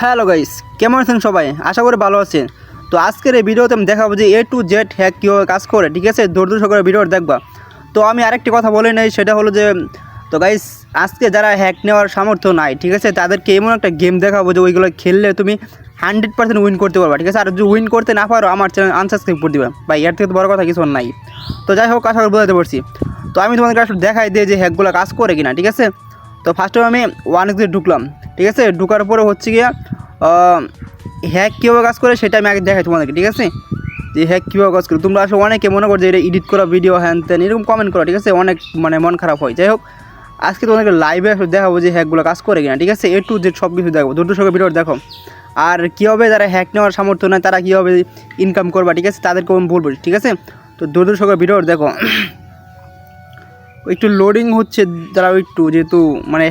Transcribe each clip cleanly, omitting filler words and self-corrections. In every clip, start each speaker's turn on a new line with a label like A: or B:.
A: Hello guys, কেমন আছেন সবাই? আশা করি ভালো আছেন। তো আজকের এই ভিডিওতে আমি দেখাবো যে A to Z হ্যাক কীভাবে কাজ করে, ঠিক আছে? ধৈর্য সহকারে ভিডিওটা দেখবা। তো আমি আরেকটি কথা বলে নেই, সেটা হলো যে তো গাইস আজকে যারা হ্যাক নেওয়ার সামর্থ্য নাই, ঠিক আছে, তাদেরকে এমন একটা গেম দেখাবো যে ওইগুলো খেললে তুমি 100% উইন করতে পারবা, ঠিক আছে? আর যদি উইন করতে না পারো আমার চ্যানেল আনসাবস্ক্রাইব করে দিবা ভাই, এর থেকে তো বড় কথা কিছু নাই। তো যাই হোক, আশা করি বোঝাতে পারছি। তো আমি তোমাদেরকে আসলে দেখাই দিই যে হ্যাকগুলো কাজ করে কিনা, ঠিক আছে? তো ফার্স্টে আমি 1xে ঢুকলাম, ঠিক আছে? ঢুকার পরে হচ্ছে গিয়া হ্যাক কীভাবে কাজ করে সেটা আমি আগে দেখাই তোমাদেরকে, ঠিক আছে? যে হ্যাক কীভাবে কাজ করে তোমরা আসলে অনেকে মনে করো যে এটা এডিট করা ভিডিও হ্যান ত্যান এরকম কমেন্ট করো, ঠিক আছে? অনেক মন খারাপ হয়। যাই হোক, আজকে তোমাদেরকে লাইভে আসলে দেখাবো যে হ্যাকগুলো কাজ করে কিনা, ঠিক আছে? A to Z সব কিছু দেখো, ধৈর্য সহকারে ভিডিওটা দেখো। আর কীভাবে যারা হ্যাক নেওয়ার সামর্থ্য নেয় তারা কীভাবে ইনকাম করবা, ঠিক আছে? তাদেরকে আমি বলবো, ঠিক আছে? তো ধৈর্য সহকারে ভিডিওটা দেখো। একটু লোডিং হচ্ছে, যারা একটু যেহেতু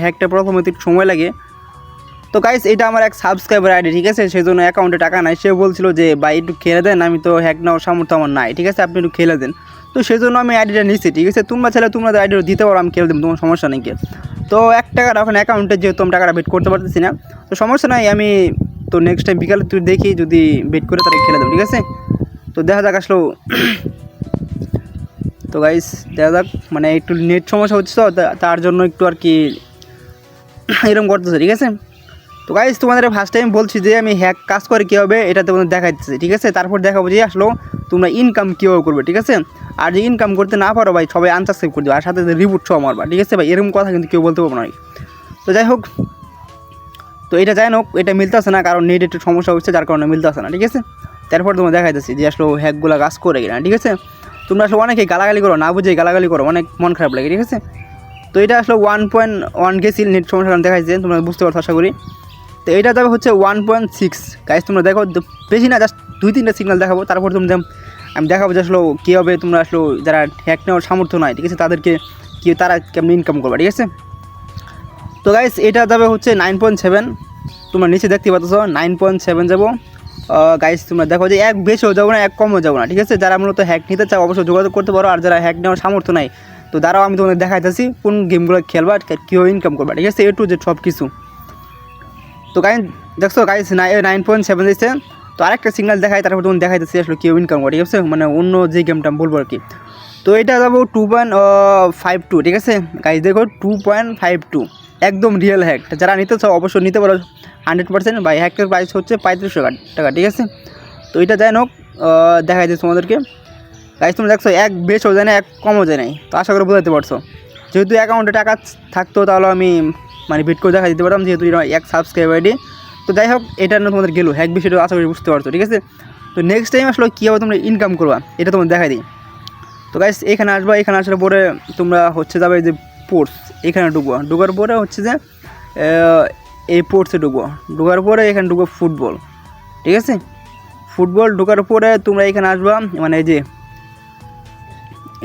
A: হ্যাকটা প্রথমে একটু সময় লাগে। তো গাইস এটা আমার এক সাবস্ক্রাইবার আইডি, ঠিক আছে? সেই জন্য অ্যাকাউন্টে টাকা নাই। সে বলছিল যে ভাই একটু খেলে দেন, আমি তো হ্যাক নেওয়ার সামর্থ্য আমার নাই, ঠিক আছে? আপনি একটু খেলে দেন। তো সেই জন্য আমি আইডিটা নিচ্ছি, ঠিক আছে? তোমরা চাইলে তোমাদের আইডিটা দিতে পারো, আমি খেলে দেবো, তোমার সমস্যা নেই। তো 1 টাকা এখন অ্যাকাউন্টে যেহেতু আমি টাকাটা বেট করতে পারতেছি না, তো সমস্যা নাই। আমি তো নেক্সট টাইম বিকালে তুই দেখি যদি বেট করে তারা খেলে দেবো, ঠিক আছে? তো দেখা যাক আসলো। তো গাইস দেখা যাক, একটু নেট সমস্যা হচ্ছে, তো তার জন্য একটু আর কি এরকম করতেছে, ঠিক আছে? তো গাইস তোমাদের ফার্স্ট টাইম বলছি যে আমি হ্যাক কাজ করে কীভাবে এটা তোমাদের দেখাচ্ছি, ঠিক আছে? তারপর দেখাবো যে আসলে তোমরা ইনকাম কীভাবে করবে, ঠিক আছে? আর যে ইনকাম করতে না পারো ভাই, সবাই আনসাবস্ক্রাইব করে দেবে, আর সাথে রিপোর্ট সহ মারবা, ঠিক আছে ভাই? এরকম কথা কিন্তু কেউ বলতে পারবো না। তো যাই হোক, তো এটা যাই হোক, এটা মিলতেছে না, কারণ নেট একটু সমস্যা হচ্ছে, যার কারণে মিলতেছে না, ঠিক আছে? তারপর তোমরা দেখাইতেছি যে আসলে হ্যাকগুলো কাজ করে কিনা, ঠিক আছে? তোমরা আসলে অনেকেই গালাগালি করো, না বুঝে গালাগালি করো, অনেক মন খারাপ লাগে, ঠিক আছে? তো এটা আসলে 1.1 গেছিল, নেট সমস্যা দেখাইছে, তোমরা বুঝতে পারছো আশা করি। তো এটা যাবে হচ্ছে 1.6 গাইস, তোমরা দেখো, বেশি না, জাস্ট 2-3টা সিগন্যাল দেখাবো। তারপর আমি দেখাবো যে আসলে কীভাবে তোমরা আসলে যারা হ্যাক নেওয়ার সামর্থ্য নয়, ঠিক আছে, তাদেরকে তারা কেমন ইনকাম করবে, ঠিক আছে? তো গাইস এটা যাবে হচ্ছে 9.7, তোমরা নিচে দেখতে পাচ্ছ 9.7 যাবো। গাইস তোমরা দেখো যে এক বেশিও যাবো না, এক কমও যাবো না, ঠিক আছে? যারা মূলত হ্যাক নিতে চাও অবশ্যই যোগাযোগ করতে পারো, আর যারা হ্যাক নেওয়ার সামর্থ্য নাই, তো তারাও আমি তোমাদের দেখাইতেছি কোন গেমগুলো খেলবা, কীভাবে ইনকাম করবা, ঠিক আছে? A to Z সব কিছু। তো গাইস দেখছো গাইস 9.7 দিচ্ছে। তো আরেকটা সিগন্যাল দেখাই, তারপর তুমি দেখাইতেছি আসলে কেউ ইনকাম করে, ঠিক আছে? অন্য যে গেমটা বলবো আর কি। তো এটা যাবো 2.52, ঠিক আছে গাইস? দেখো 2.52 একদম রিয়েল হ্যাক। যারা নিতে চাও অবশ্যই নিতে পারো 100%। বাই হ্যাকের প্রাইস হচ্ছে 3500 টাকা, ঠিক আছে? তো এটা যাই হোক, দেখাই দিচ্ছি তোমাদেরকে। গাইস তুমি দেখছো এক বেশও যায় না, এক কমও যায় নাই। তো আশা করে বোঝাতে পারছো। যেহেতু অ্যাকাউন্টে টাকা থাকতো তাহলে আমি বিট করে দেখা দিতে পারতাম, যেহেতু এক সাবস্ক্রাইব আইডি। তো যাই হোক, এটা না তোমাদের গেলো হ্যাক বিষয়টা আশা করি বুঝতে পারছো, ঠিক আছে? তো নেক্সট টাইম আসলে কীভাবে তোমরা ইনকাম করবা এটা তোমাদের দেখাই দিই। তো গাইস এখানে আসবা, এখানে আসার পরে তোমরা হচ্ছে যাবে যে পোর্টস, এখানে ঢুকবো। ঢুকার পরে হচ্ছে যে এই পোর্টসে ঢুকার পরে এখানে ঢুকবো ফুটবল, ঠিক আছে? ফুটবল ঢোকার পরে তোমরা এখানে আসবা,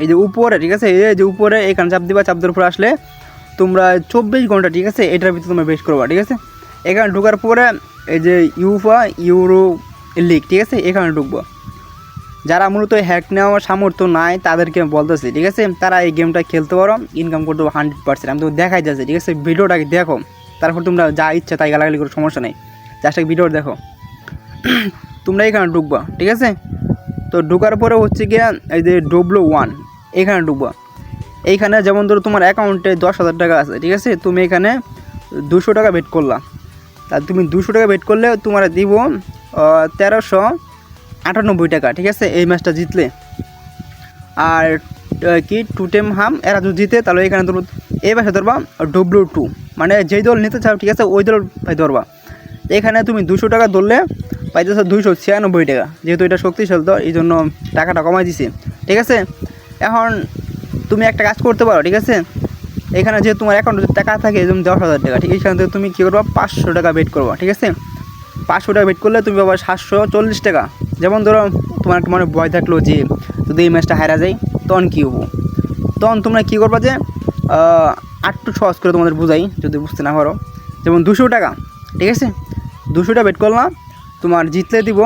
A: এই যে উপরে, ঠিক আছে? এই যে উপরে এখানে চাপ দিবা, চাপ দেওয়ার পরে আসলে তোমরা 24 ঘন্টা, ঠিক আছে, এটার ভিতরে তোমরা বেস্ট করবা, ঠিক আছে? এখানে ঢোকার পরে এই যে ইউফা ইউরো লিগ, ঠিক আছে, এখানে ঢুকবো। যারা মূলত হ্যাক নেওয়ার সামর্থ্য নাই তাদেরকে বলতেছি, ঠিক আছে? তারা এই গেমটা খেলতে পারো, ইনকাম করতে পারো 100%। আমি তো দেখাই যাচ্ছে, ঠিক আছে? ভিডিওটাকে দেখো, তারপর তোমরা যা ইচ্ছা তাই গালাগালি করে সমস্যা নেই, জাস্ট ভিডিও দেখো। তোমরা এখানে ঢুকবা, ঠিক আছে? তো ঢোকার পরে হচ্ছে গিয়ে এই যে W1 এখানে ঢুকবা। এইখানে যেমন ধরো তোমার অ্যাকাউন্টে 10,000 টাকা আছে, ঠিক আছে? তুমি এখানে 200 টাকা বেট করলা, তা তুমি 200 টাকা বেট করলে তোমার দিব 1398 টাকা, ঠিক আছে? এই ম্যাচটা জিতলে। আর কি টুটেমহাম এরা যদি জিতে তাহলে এখানে ধরো এই পাশে ধরবা W2, যেই দল নিতে চাও, ঠিক আছে, ওই দল ধরবা। এখানে তুমি 200 টাকা ধরলে পাইতেছো 296 টাকা, যেহেতু এটা শক্তিশালী দল এই জন্য টাকাটা কমাই দিছে, ঠিক আছে? এখন তুমি একটা কাজ করতে পারো, ঠিক আছে? এখানে যে তোমার অ্যাকাউন্টে টাকা থাকে যেমন 10,000 টাকা, ঠিক, এখান থেকে তুমি কী করবা 500 টাকা বেট করবা, ঠিক আছে? 500 টাকা বেট করলে তুমি পাবা 740 টাকা। যেমন ধরো তোমার ভয় থাকলো যে যদি এই ম্যাচটা হারা যায় তখন কী হবো, তখন তোমরা কী করবা যে একটু সহজ করে তোমাদের বুঝাই যদি বুঝতে না পারো। যেমন 200 টাকা, ঠিক আছে? 200 টাকা বেট করলাম, তোমার জিতলে দিব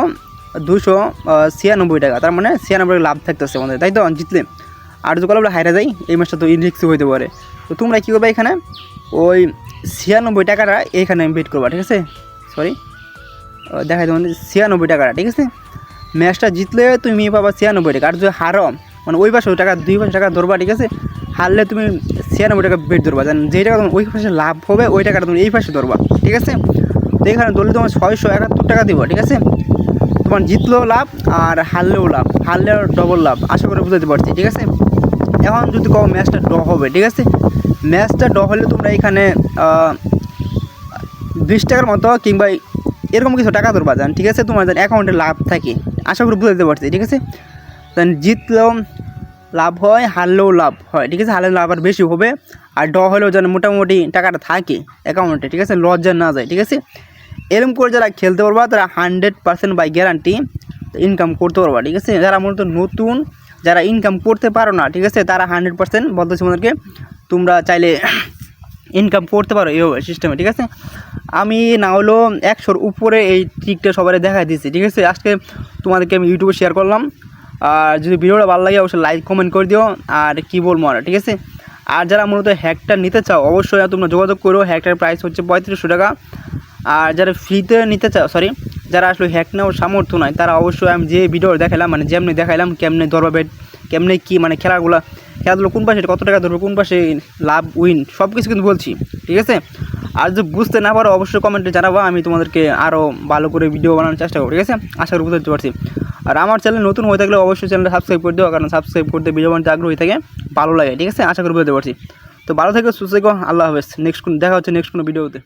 A: 296 টাকা, তার 96 লাভ থাকতেছে আমাদের, তাই তো জিতলে। আর যদি আমরা হাইরা যাই এই ম্যাচটা তো ইনরিক্সও হইতে পারে। তো তোমরা কী করবে, এখানে ওই 96 টাকাটা এইখানে বেট করবা, ঠিক আছে? সরি দেখাই তোমাদের 96 টাকাটা, ঠিক আছে। ম্যাচটা জিতলে তুমি পাবা 96 টাকা, আর যদি হারো মানে ওই পাশে টাকা 2 পাশে টাকা ধরবা, ঠিক আছে। হারলে তুমি 96 টাকা বেট ধরবা, যেই টাকা তোমার ওই পাশে লাভ হবে ওই টাকাটা তুমি এই পাশে ধরবা, ঠিক আছে। তো এখানে ধরলে তোমার 671 টাকা দিব, ঠিক আছে। তোমার জিতলেও লাভ আর হারলেও লাভ, হারলেও ডবল লাভ, আশা করে বুঝাতে পারছি, ঠিক আছে। এখন যদি কও ম্যাচটা ড্র হবে, ঠিক আছে, ম্যাচটা ড্র হলে তোমরা এখানে 20 টাকার মতো কিংবা এরকম কিছু টাকা ধরবা, ঠিক আছে। তোমার অ্যাকাউন্টে লাভ থাকে, আশা করি বুঝাতে পারছি, ঠিক আছে। জিতলেও লাভ হয়, হারলেও লাভ হয়, ঠিক আছে। হারলে লাভ আর বেশি হবে, আর ড্র হলেও যেন মোটামুটি টাকাটা থাকে অ্যাকাউন্টে, ঠিক আছে, লস যেন না যায়, ঠিক আছে। এরকম করে যারা খেলতে পারবা তারা 100% বাই গ্যারান্টি ইনকাম করতে পারবা, ঠিক আছে। যারা মূলত নতুন, যারা ইনকাম করতে পারো না, ঠিক আছে, তারা 100% বলতেছি তোমাদেরকে তোমরা চাইলে ইনকাম করতে পারো এই সিস্টেমে, ঠিক আছে। আমি না হলেও 100-র উপরে এই ট্রিকটা সবাই দেখাই দিচ্ছি, ঠিক আছে। আজকে তোমাদেরকে আমি ইউটিউবে শেয়ার করলাম, আর যদি ভিডিওটা ভালো লাগে অবশ্যই লাইক কমেন্ট করে দিও, আর কি বলবো আর, ঠিক আছে। আর যারা মূলত হ্যাকটা নিতে চাও অবশ্যই তোমরা যোগাযোগ করো, হ্যাকটার প্রাইস হচ্ছে 3500 টাকা। আর যারা ফ্রিতে নিতে চাও, যারা আসলে হ্যাক নেওয়ার সামর্থ্য নয়, তারা অবশ্যই আমি যে ভিডিও দেখালাম মানে যেমনি দেখাইলাম কেমনে ধরবা বেট, কেমনে কী মানে খেলাধুলো কোন পাশে কত টাকা ধরবো, কোন পাশে লাভ উইন সব কিছু কিন্তু বলছি, ঠিক আছে। আর যদি বুঝতে না পারো অবশ্যই কমেন্টে জানাবো, আমি তোমাদেরকে আরও ভালো করে ভিডিও বানানোর চেষ্টা করবো, ঠিক আছে। আশা করি বুঝতে পারছি। আর আমার চ্যানেল নতুন হয়ে থাকলে অবশ্যই চ্যানেলটা সাবস্ক্রাইব করে দিও, কারণ সাবস্ক্রাইব করতে ভিডিও বানাতে আগ্রহী থাকে, ভালো লাগে, ঠিক আছে। আশা করি বুঝতে পারছি। তো ভালো থেকো, সুস্থ থেকো, আল্লাহ হাফেজ। দেখা হচ্ছে নেক্সট কোনো ভিডিওতে।